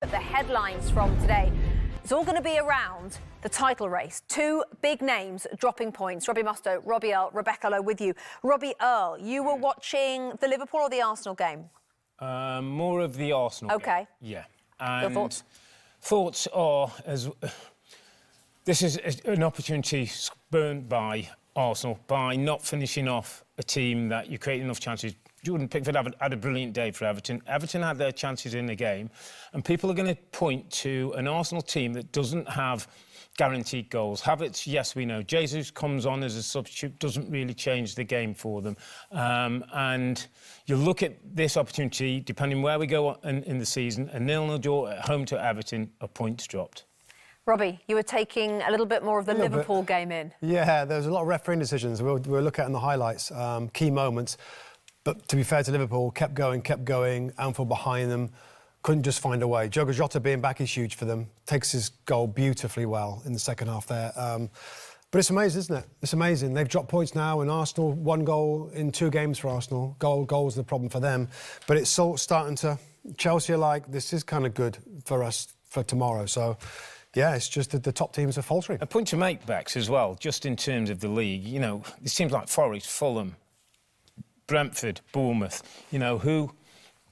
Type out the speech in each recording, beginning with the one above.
The headlines from today, it's all going to be around the title race. Two big names dropping points. Robbie Mustoe, Robbie Earle, Rebecca Lowe with you. Robbie Earle, you were watching the Liverpool or the Arsenal game? More of the Arsenal game. Yeah. Your thoughts? Thoughts are, this is an opportunity spurned by Arsenal by not finishing off a team that you create enough chances. Jordan Pickford had a brilliant day for Everton. Everton had their chances in the game, and people are going to point to an Arsenal team that doesn't have guaranteed goals. Havertz, yes, we know. Jesus comes on as a substitute, doesn't really change the game for them. And you look at this opportunity, depending where we go in the season, a 0-0 draw at home to Everton, a point's dropped. Robbie, you were taking a little bit more of the Liverpool game in. Yeah, there was a lot of refereeing decisions. We'll look at in the highlights, key moments. But to be fair to Liverpool, kept going, Anfield behind them, couldn't just find a way. Diogo Jota being back is huge for them, takes his goal beautifully well in the second half there. But it's amazing, isn't it? It's amazing. They've dropped points now, and Arsenal, 1 goal in 2 games for Arsenal. Goals the problem for them. But it's sort of starting to... Chelsea are like, this is kind of good for us for tomorrow. So, yeah, it's just that the top teams are faltering. A point to make, Bex, as well, just in terms of the league. You know, it seems like Forest, Fulham, Brentford, Bournemouth, you know, who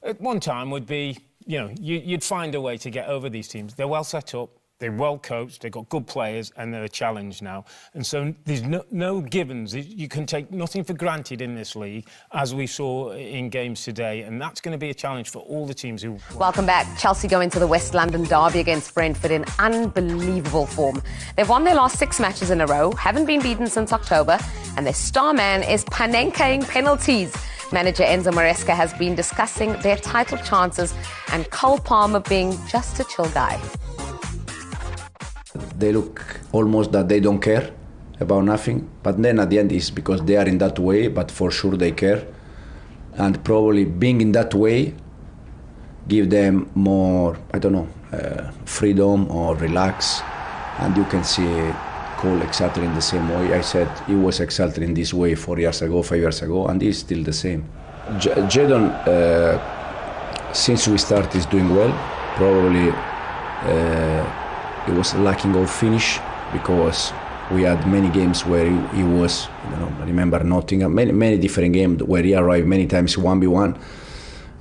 at one time would be, you know, you'd find a way to get over these teams. They're well set up, they're well coached, they've got good players, and they're a challenge now. And so there's no givens. You can take nothing for granted in this league, as we saw in games today, and that's going to be a challenge for all the teams who... Welcome back. Chelsea go into the West London derby against Brentford in unbelievable form. They've won their last 6 matches in a row, haven't been beaten since October, and their star man is panenkaing penalties. Manager Enzo Maresca has been discussing their title chances and Cole Palmer being just a chill guy. They look almost that they don't care about nothing, but then at the end it's because they are in that way, but for sure they care. And probably being in that way give them more, I don't know, freedom or relax. And you can see Cole exactly in the same way. I said he was exactly in this way 4 years ago, 5 years ago, and he's still the same. Jadon, since we started, is doing well. Probably he was lacking of finish because we had many games where he was, you know, I remember Nottingham, many different games where he arrived many times 1v1,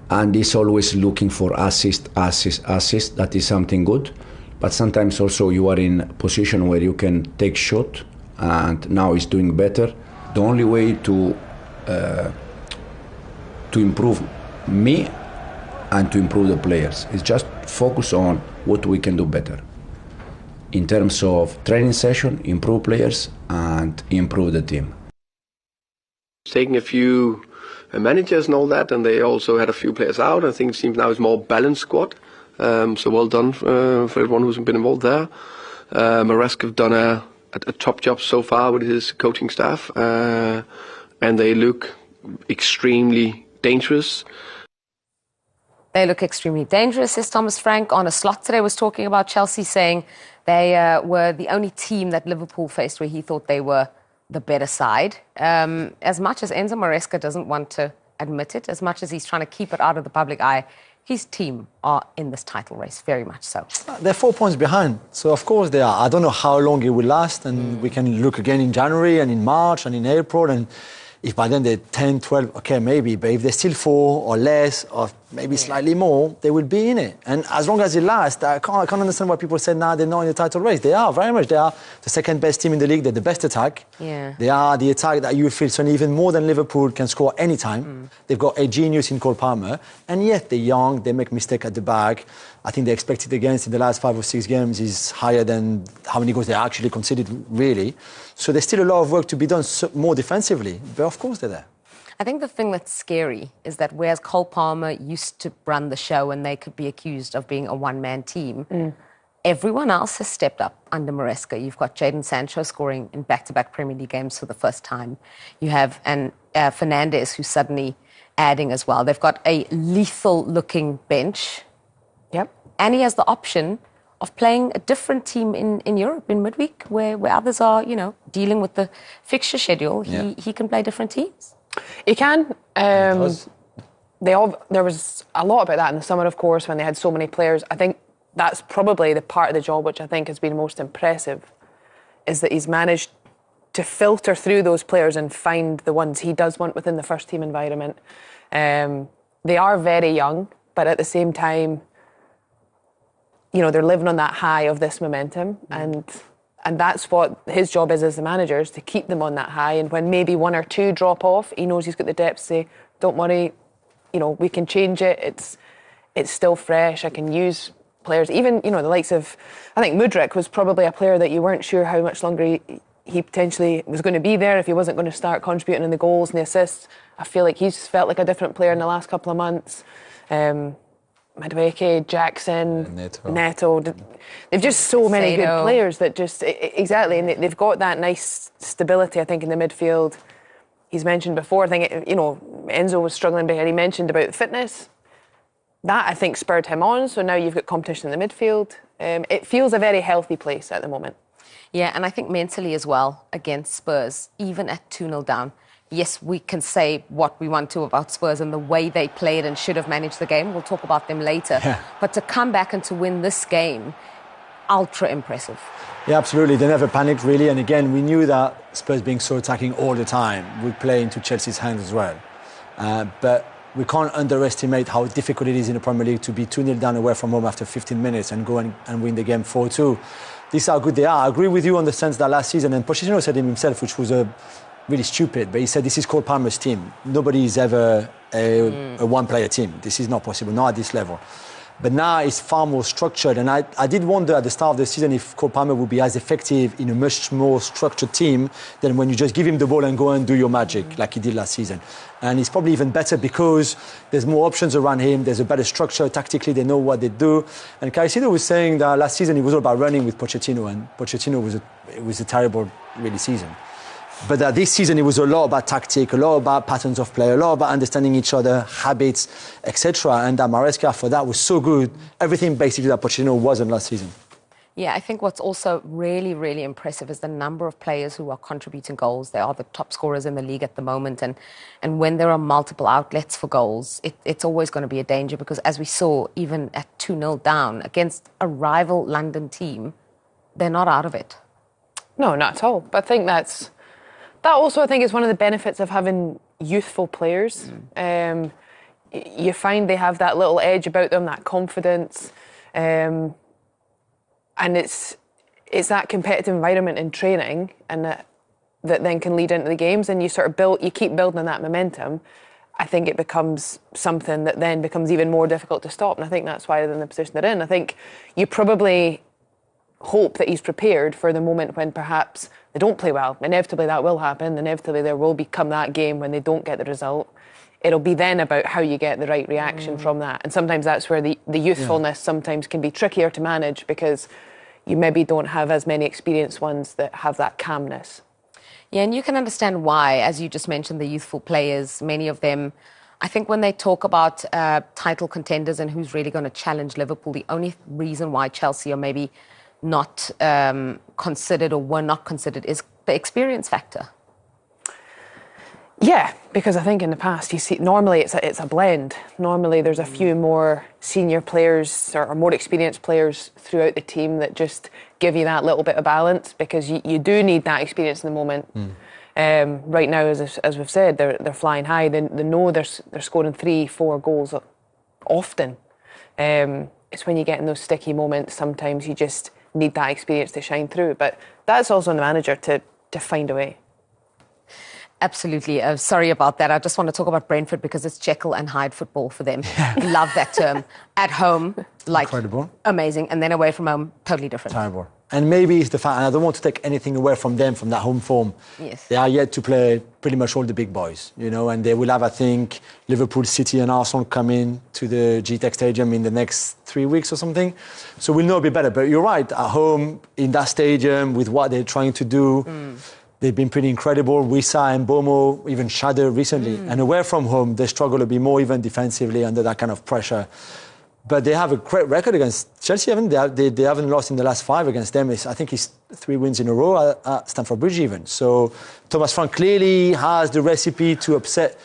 and he's always looking for assist. That is something good. But sometimes also you are in a position where you can take shot, and now he's doing better. The only way to improve me and to improve the players is just focus on what we can do better. In terms of training session, improve players and improve the team. Taking a few managers and all that, and they also had a few players out. I think it seems now it's more balanced squad. So well done for everyone who's been involved there. Maresca have done a top job so far with his coaching staff, and they look extremely dangerous. They look extremely dangerous, says Thomas Frank. On a slot today was talking about Chelsea, saying they were the only team that Liverpool faced where he thought they were the better side. As much as Enzo Maresca doesn't want to admit it, as much as he's trying to keep it out of the public eye, his team are in this title race, very much so. They're 4 points behind, so of course they are. I don't know how long it will last, and we can look again in January and in March and in April, and if by then they're 10, 12, okay, maybe, but if they're still 4 or less, or maybe slightly more, they will be in it. And as long as it lasts, I can't understand why people say, nah, they're not in the title race. They are, very much. They are the second best team in the league. They're the best attack. Yeah. They are the attack that you feel certainly even more than Liverpool can score any time. They've got a genius in Cole Palmer, and yet they're young, they make mistakes at the back. I think the expected against in the last 5 or 6 games is higher than how many goals they actually conceded, really. So there's still a lot of work to be done more defensively, but of course they're there. I think the thing that's scary is that whereas Cole Palmer used to run the show and they could be accused of being a one-man team, everyone else has stepped up under Maresca. You've got Jadon Sancho scoring in back-to-back Premier League games for the first time. You have Fernandes, who's suddenly adding as well. They've got a lethal-looking bench. Yep. And he has the option of playing a different team in Europe in midweek, where others are, you know, dealing with the fixture schedule. He can play different teams. He can. There was a lot about that in the summer, of course, when they had so many players. I think that's probably the part of the job which I think has been most impressive, is that he's managed to filter through those players and find the ones he does want within the first team environment. They are very young, but at the same time, you know, they're living on that high of this momentum, and that's what his job is as the manager, is to keep them on that high. And when maybe one or two drop off, he knows he's got the depth to say, don't worry, you know, we can change it. It's still fresh. I can use players, even, you know, the likes of, I think Mudryk was probably a player that you weren't sure how much longer he potentially was going to be there if he wasn't going to start contributing in the goals and the assists. I feel like he's felt like a different player in the last couple of months. Madueke, Jackson, Neto. They've just so many good players that just, exactly, and they've got that nice stability, I think, in the midfield. He's mentioned before, I think, you know, Enzo was struggling, but he mentioned about the fitness. That, I think, spurred him on, so now you've got competition in the midfield. It feels a very healthy place at the moment. Yeah, and I think mentally as well, against Spurs, even at 2-0 down, yes, we can say what we want to about Spurs and the way they played and should have managed the game. We'll talk about them later. Yeah. But to come back and to win this game, ultra impressive. Yeah, absolutely. They never panicked, really. And again, we knew that Spurs being so attacking all the time would play into Chelsea's hands as well. But we can't underestimate how difficult it is in the Premier League to be 2-0 down away from home after 15 minutes and go and win the game 4-2. This is how good they are. I agree with you on the sense that last season, and Pochettino said it himself, which was really stupid, but he said this is Cole Palmer's team. Nobody is ever a one-player team. This is not possible, not at this level. But now it's far more structured, and I did wonder at the start of the season if Cole Palmer would be as effective in a much more structured team than when you just give him the ball and go and do your magic like he did last season. And it's probably even better because there's more options around him, there's a better structure, tactically they know what they do. And Caicedo was saying that last season it was all about running with Pochettino, and Pochettino was a terrible, really, season. But this season, it was a lot about tactic, a lot about patterns of play, a lot about understanding each other, habits, etc. And Maresca for that was so good. Everything basically that Pochettino wasn't last season. Yeah, I think what's also really, really impressive is the number of players who are contributing goals. They are the top scorers in the league at the moment. And when there are multiple outlets for goals, it's always going to be a danger because, as we saw, even at 2-0 down against a rival London team, they're not out of it. No, not at all. But I think that also, I think, is one of the benefits of having youthful players. You find they have that little edge about them, that confidence, and it's that competitive environment in training, and that then can lead into the games. And you sort of you keep building on that momentum. I think it becomes something that then becomes even more difficult to stop. And I think that's why they're in the position they're in. I think you probably hope that he's prepared for the moment when perhaps they don't play well. Inevitably that will happen. Inevitably there will become that game when they don't get the result. It'll be then about how you get the right reaction from that. And sometimes that's where the youthfulness sometimes can be trickier to manage because you maybe don't have as many experienced ones that have that calmness. Yeah, and you can understand why, as you just mentioned, the youthful players, many of them, I think when they talk about title contenders and who's really going to challenge Liverpool, the only reason why Chelsea are maybe not considered or were not considered is the experience factor. Yeah, because I think in the past, you see, normally it's a blend. Normally there's a few more senior players or more experienced players throughout the team that just give you that little bit of balance because you do need that experience in the moment. Right now, as we've said, they're flying high. They know they're scoring 3-4 goals often. It's when you get in those sticky moments, sometimes you just need that experience to shine through. But that's also on the manager to find a way. Absolutely. Sorry about that. I just want to talk about Brentford because it's Jekyll and Hyde football for them. Love that term. At home, like, incredible, amazing. And then away from home, totally different. Terrible. And maybe it's the fact, and I don't want to take anything away from them, from that home form. Yes. They are yet to play pretty much all the big boys, you know, and they will have, I think, Liverpool, City and Arsenal coming to the GTEC Stadium in the next 3 weeks or something. So we'll know a bit better. But you're right, at home, in that stadium, with what they're trying to do, they've been pretty incredible. Wissa and Bomo, even Shadow recently. And away from home, they struggle to be more even defensively under that kind of pressure. But they have a great record against Chelsea, haven't they? They haven't lost in the last 5 against them. I think it's 3 wins in a row at Stamford Bridge even. So Thomas Frank clearly has the recipe to upset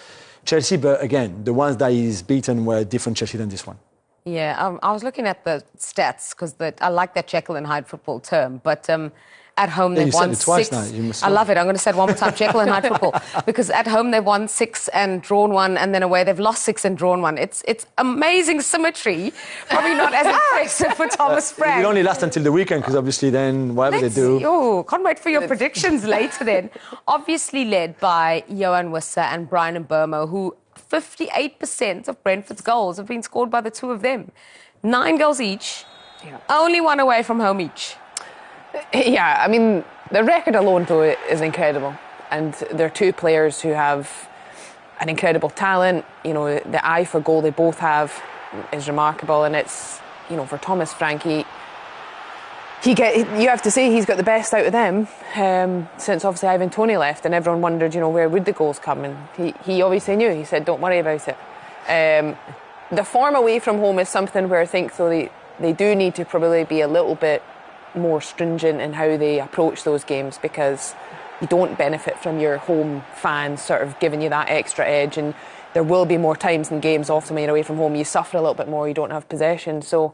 Chelsea. But again, the ones that he's beaten were different Chelsea than this one. Yeah, I was looking at the stats because I like that Jekyll and Hyde football term, but at home they've won 6. Twice now. You must I love it. I'm going to say it one more time, Jekyll and Hyde football, because at home they've won 6 and drawn 1, and then away they've lost 6 and drawn 1. It's amazing symmetry. Probably not as impressive for Thomas Frank. It will only last until the weekend because obviously then whatever they do. Oh, can't wait for your predictions later then. Obviously led by Johan Wissa and Brian Mbomo, who 58% of Brentford's goals have been scored by the two of them. 9 goals each, only 1 away from home each. Yeah, I mean, the record alone, though, is incredible. And they're two players who have an incredible talent. You know, the eye for goal they both have is remarkable. And it's, you know, for Thomas Frank, you have to say he's got the best out of them since obviously Ivan Toney left, and everyone wondered, you know, where would the goals come? And he obviously knew. He said, don't worry about it. The form away from home is something where I think, though, they do need to probably be a little bit more stringent in how they approach those games, because you don't benefit from your home fans sort of giving you that extra edge, and there will be more times in games often when you're away from home you suffer a little bit more, you don't have possession. So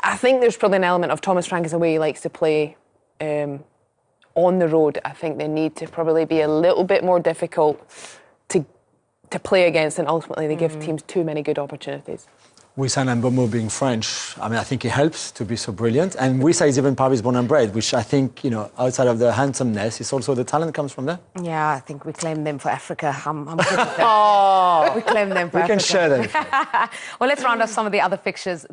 I think there's probably an element of Thomas Frank is the way he likes to play on the road. I think they need to probably be a little bit more difficult to play against, and ultimately they give teams too many good opportunities. Wissa and Mbomo being French, I mean, I think it helps to be so brilliant. And Wissa is even Paris born and bred, which I think, you know, outside of the handsomeness, it's also the talent comes from there. Yeah, I think we claim them for Africa. I'm good with that. We claim them for Africa. We can share them. Well, let's round off some of the other fixtures.